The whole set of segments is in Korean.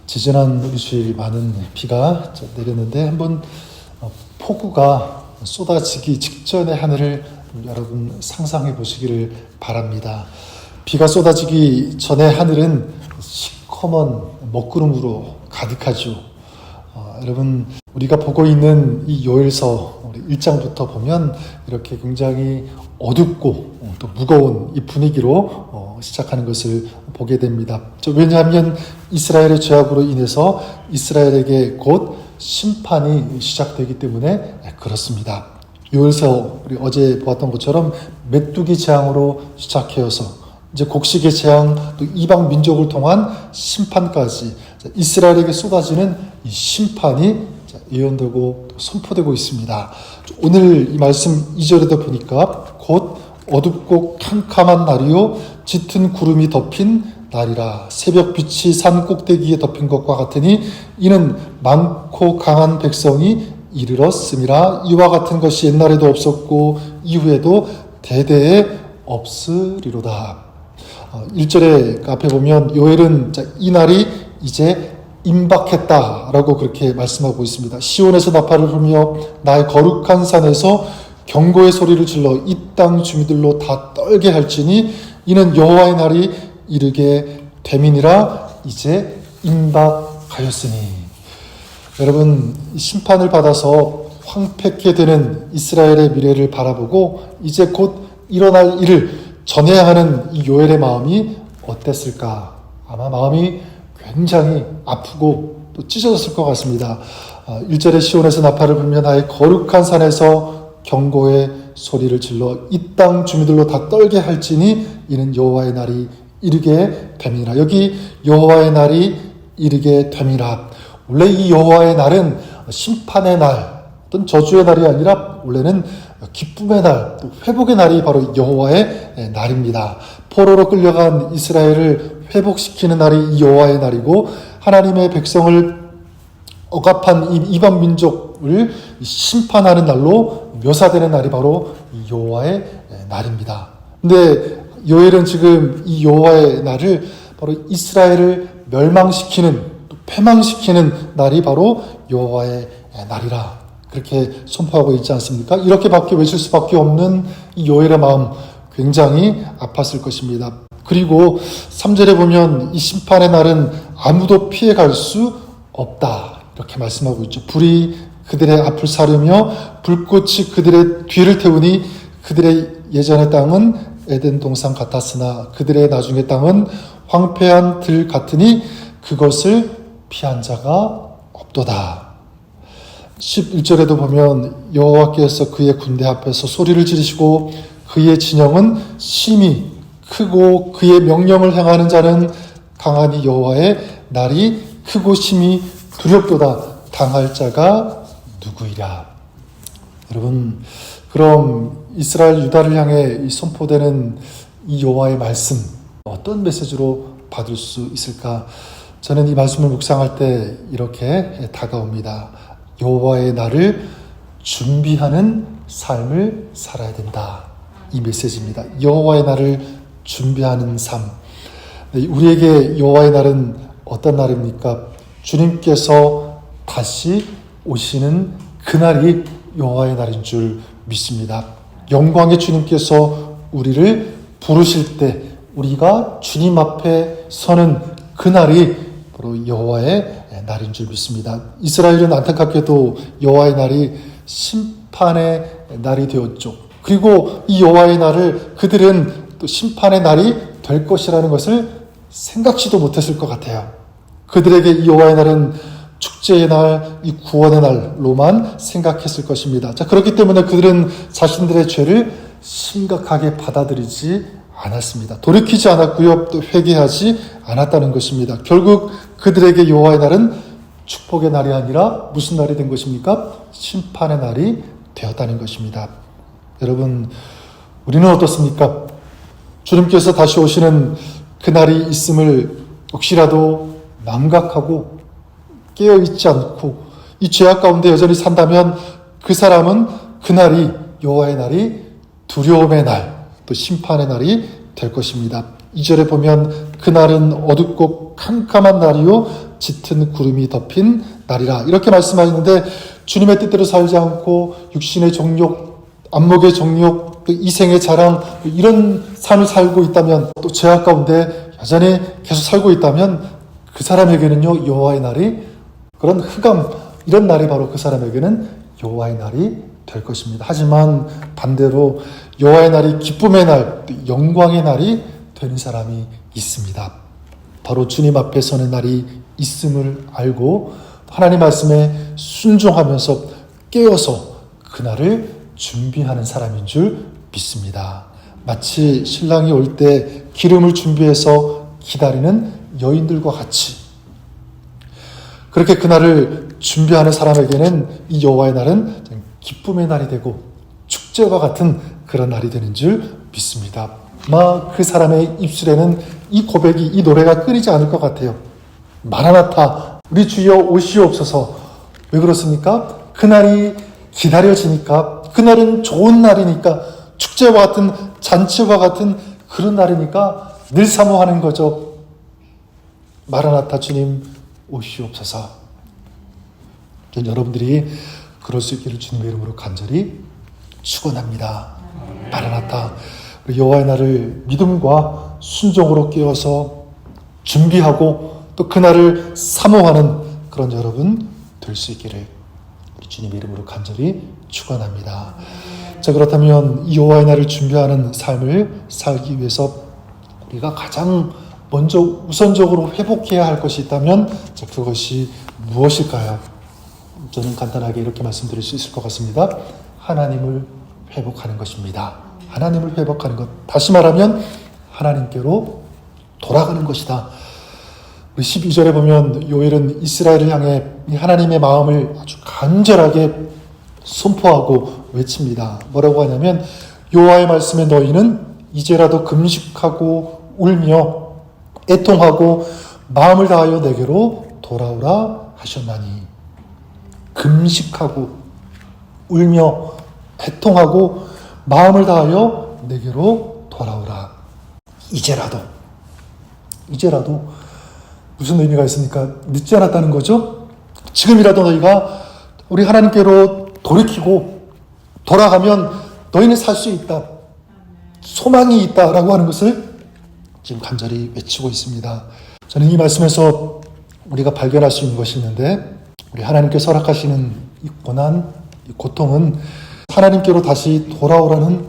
지지난 일주일 많은 비가 내렸는데 한번 폭우가 쏟아지기 직전의 하늘을 여러분 상상해 보시기를 바랍니다. 비가 쏟아지기 전에 하늘은 시커먼 먹구름으로 가득하죠. 여러분 우리가 보고 있는 이 요엘서 1장부터 보면 이렇게 굉장히 어둡고 또 무거운 이 분위기로 시작하는 것을 보게 됩니다. 왜냐하면 이스라엘의 죄악으로 인해서 이스라엘에게 곧 심판이 시작되기 때문에 그렇습니다. 요엘서 우리 어제 보았던 것처럼 메뚜기 재앙으로 시작해서 이제 곡식의 재앙, 또 이방 민족을 통한 심판까지 이스라엘에게 쏟아지는 이 심판이 예언되고 선포되고 있습니다. 오늘 이 말씀 2절에도 보니까 곧 어둡고 캄캄한 날이요 짙은 구름이 덮인 날이라. 새벽빛이 산 꼭대기에 덮인 것과 같으니 이는 많고 강한 백성이 이르렀음이라. 이와 같은 것이 옛날에도 없었고 이후에도 대대에 없으리로다. 1절에 앞에 보면 요엘은 이 날이 이제 임박했다라고 그렇게 말씀하고 있습니다. 시온에서 나팔을 불며 나의 거룩한 산에서 경고의 소리를 질러 이 땅 주민들로 다 떨게 할지니 이는 여호와의 날이 이르게 됨이니라. 이제 임박하였으니. 여러분 심판을 받아서 황폐케 되는 이스라엘의 미래를 바라보고 이제 곧 일어날 일을 전해야 하는 이 요엘의 마음이 어땠을까? 아마 마음이 굉장히 아프고 또 찢어졌을 것 같습니다. 1절에 시온에서 나팔을 불며 나의 거룩한 산에서 경고의 소리를 질러 이 땅 주민들로 다 떨게 할지니 이는 여호와의 날이 이르게 됨이라. 여기 여호와의 날이 이르게 됨이라. 원래 이 여호와의 날은 심판의 날, 어떤 저주의 날이 아니라 원래는 기쁨의 날, 또 회복의 날이 바로 여호와의 날입니다. 포로로 끌려간 이스라엘을 회복시키는 날이 이 여호와의 날이고 하나님의 백성을 억압한 이 이방 민족을 심판하는 날로 묘사되는 날이 바로 이 여호와의 날입니다. 근데 요엘은 지금 이 여호와의 날을 바로 이스라엘을 멸망시키는 또 패망시키는 날이 바로 여호와의 날이라 그렇게 선포하고 있지 않습니까? 이렇게밖에 외칠 수밖에 없는 이 요엘의 마음 굉장히 아팠을 것입니다. 그리고 3절에 보면 이 심판의 날은 아무도 피해갈 수 없다 이렇게 말씀하고 있죠. 불이 그들의 앞을 사르며 불꽃이 그들의 뒤를 태우니 그들의 예전의 땅은 에덴 동산 같았으나 그들의 나중의 땅은 황폐한 들 같으니 그것을 피한 자가 없도다. 11절에도 보면 여호와께서 그의 군대 앞에서 소리를 지르시고 그의 진영은 심히 크고 그의 명령을 행하는 자는 강하니 여호와의 날이 크고 심히 두렵도다. 당할 자가 누구이랴. 여러분, 그럼 이스라엘 유다를 향해 선포되는 이 여호와의 말씀 어떤 메시지로 받을 수 있을까? 저는 이 말씀을 묵상할 때 이렇게 다가옵니다. 여호와의 날을 준비하는 삶을 살아야 된다. 이 메시지입니다. 여호와의 날을 준비하는 삶. 우리에게 여호와의 날은 어떤 날입니까? 주님께서 다시 오시는 그날이 여호와의 날인 줄 믿습니다. 영광의 주님께서 우리를 부르실 때 우리가 주님 앞에 서는 그날이 바로 여호와의 날인 줄 믿습니다. 이스라엘은 안타깝게도 여호와의 날이 심판의 날이 되었죠. 그리고 이 여호와의 날을 그들은 또 심판의 날이 될 것이라는 것을 생각지도 못했을 것 같아요. 그들에게 이 여호와의 날은 축제의 날, 이 구원의 날로만 생각했을 것입니다. 자, 그렇기 때문에 그들은 자신들의 죄를 심각하게 받아들이지 않았습니다. 돌이키지 않았고요, 또 회개하지 않았다는 것입니다. 결국 그들에게 여호와의 날은 축복의 날이 아니라 무슨 날이 된 것입니까? 심판의 날이 되었다는 것입니다. 여러분, 우리는 어떻습니까? 주님께서 다시 오시는 그날이 있음을 혹시라도 망각하고 깨어있지 않고 이 죄악 가운데 여전히 산다면 그 사람은 그날이 여호와의 날이 두려움의 날, 또 심판의 날이 될 것입니다. 2절에 보면 그날은 어둡고 캄캄한 날이요 짙은 구름이 덮인 날이라 이렇게 말씀하시는데 주님의 뜻대로 살지 않고 육신의 정욕, 안목의 정욕, 또 이생의 자랑 이런 삶을 살고 있다면 또 죄악 가운데 여전히 계속 살고 있다면 그 사람에게는요 여호와의 날이 그런 흑암 이런 날이 바로 그 사람에게는 여호와의 날이 될 것입니다. 하지만 반대로 여호와의 날이 기쁨의 날, 영광의 날이 되는 사람이 있습니다. 바로 주님 앞에 서는 날이 있음을 알고 하나님 말씀에 순종하면서 깨어서 그날을 준비하는 사람인 줄 믿습니다. 마치 신랑이 올 때 기름을 준비해서 기다리는 여인들과 같이 그렇게 그날을 준비하는 사람에게는 이 여호와의 날은 기쁨의 날이 되고 축제와 같은 그런 날이 되는 줄 믿습니다. 아마 그 사람의 입술에는 이 고백이 이 노래가 끊이지 않을 것 같아요. 마라나타 우리 주여 오시옵소서. 왜 그렇습니까? 그날이 기다려지니까 그날은 좋은 날이니까 축제와 같은 잔치와 같은 그런 날이니까 늘 사모하는 거죠. 마라나타 주님 오시옵소서. 여러분들이 그럴 수 있기를 주님의 이름으로 간절히 축원합니다. 마라나타 우리 여호와의 날을 믿음과 순종으로 깨어서 준비하고 또 그날을 사모하는 그런 여러분 될 수 있기를 우리 주님의 이름으로 간절히 축원합니다. 자 그렇다면 이 여호와의 날을 준비하는 삶을 살기 위해서 우리가 가장 먼저 우선적으로 회복해야 할 것이 있다면 자 그것이 무엇일까요? 저는 간단하게 이렇게 말씀드릴 수 있을 것 같습니다. 하나님을 회복하는 것입니다. 하나님을 회복하는 것. 다시 말하면 하나님께로 돌아가는 것이다. 우리 12절에 보면 요엘은 이스라엘을 향해 하나님의 마음을 아주 간절하게 선포하고 외칩니다. 뭐라고 하냐면 여호와의 말씀에 너희는 이제라도 금식하고 울며 애통하고 마음을 다하여 내게로 돌아오라 하셨나니 금식하고 울며 애통하고 마음을 다하여 내게로 돌아오라. 이제라도 무슨 의미가 있습니까? 늦지 않았다는 거죠. 지금이라도 너희가 우리 하나님께로 돌이키고 돌아가면 너희는 살 수 있다. 소망이 있다라고 하는 것을 지금 간절히 외치고 있습니다. 저는 이 말씀에서 우리가 발견할 수 있는 것이 있는데 우리 하나님께서 허락하시는 이 고난, 이 고통은 하나님께로 다시 돌아오라는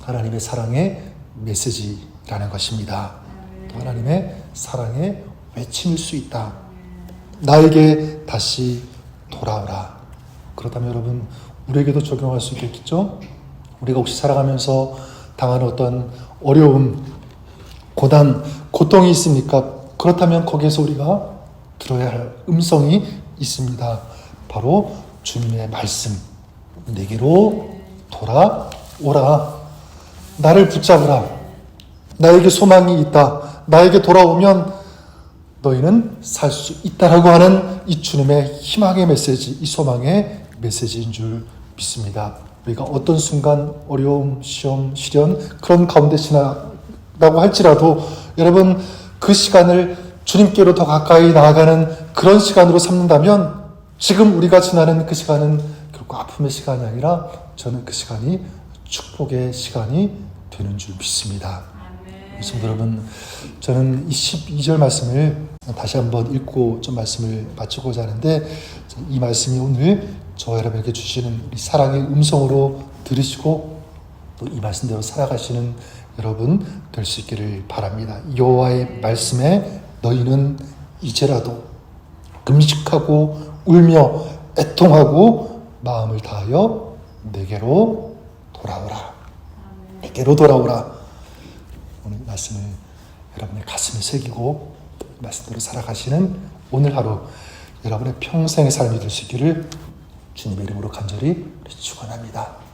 하나님의 사랑의 메시지라는 것입니다. 또 하나님의 사랑의 외침일 수 있다. 나에게 다시 돌아오라. 그렇다면 여러분 우리에게도 적용할 수 있겠죠? 우리가 혹시 살아가면서 당하는 어떤 어려움, 고난, 고통이 있습니까? 그렇다면 거기에서 우리가 들어야 할 음성이 있습니다. 바로 주님의 말씀. 내게로 돌아오라. 나를 붙잡으라. 나에게 소망이 있다. 나에게 돌아오면 너희는 살 수 있다라고 하는 이 주님의 희망의 메시지, 이 소망의 메시지인 줄 믿습니다. 우리가 어떤 순간 어려움, 시험, 시련 그런 가운데 지나라고 할지라도 여러분 그 시간을 주님께로 더 가까이 나아가는 그런 시간으로 삼는다면 지금 우리가 지나는 그 시간은 결코 아픔의 시간이 아니라 저는 그 시간이 축복의 시간이 되는 줄 믿습니다. 그래서 여러분 저는 이 12절 말씀을 다시 한번 읽고 좀 말씀을 마치고자 하는데 이 말씀이 오늘 저와 여러분에게 주시는 우리 사랑의 음성으로 들으시고 또 이 말씀대로 살아가시는 여러분 될 수 있기를 바랍니다. 여호와의 말씀에 너희는 이제라도 금식하고 울며 애통하고 마음을 다하여 내게로 돌아오라. 내게로 돌아오라. 오늘 말씀을 여러분의 가슴에 새기고 말씀대로 살아가시는 오늘 하루 여러분의 평생의 삶이 될 수 있기를 주님의 이름으로 간절히 축원합니다.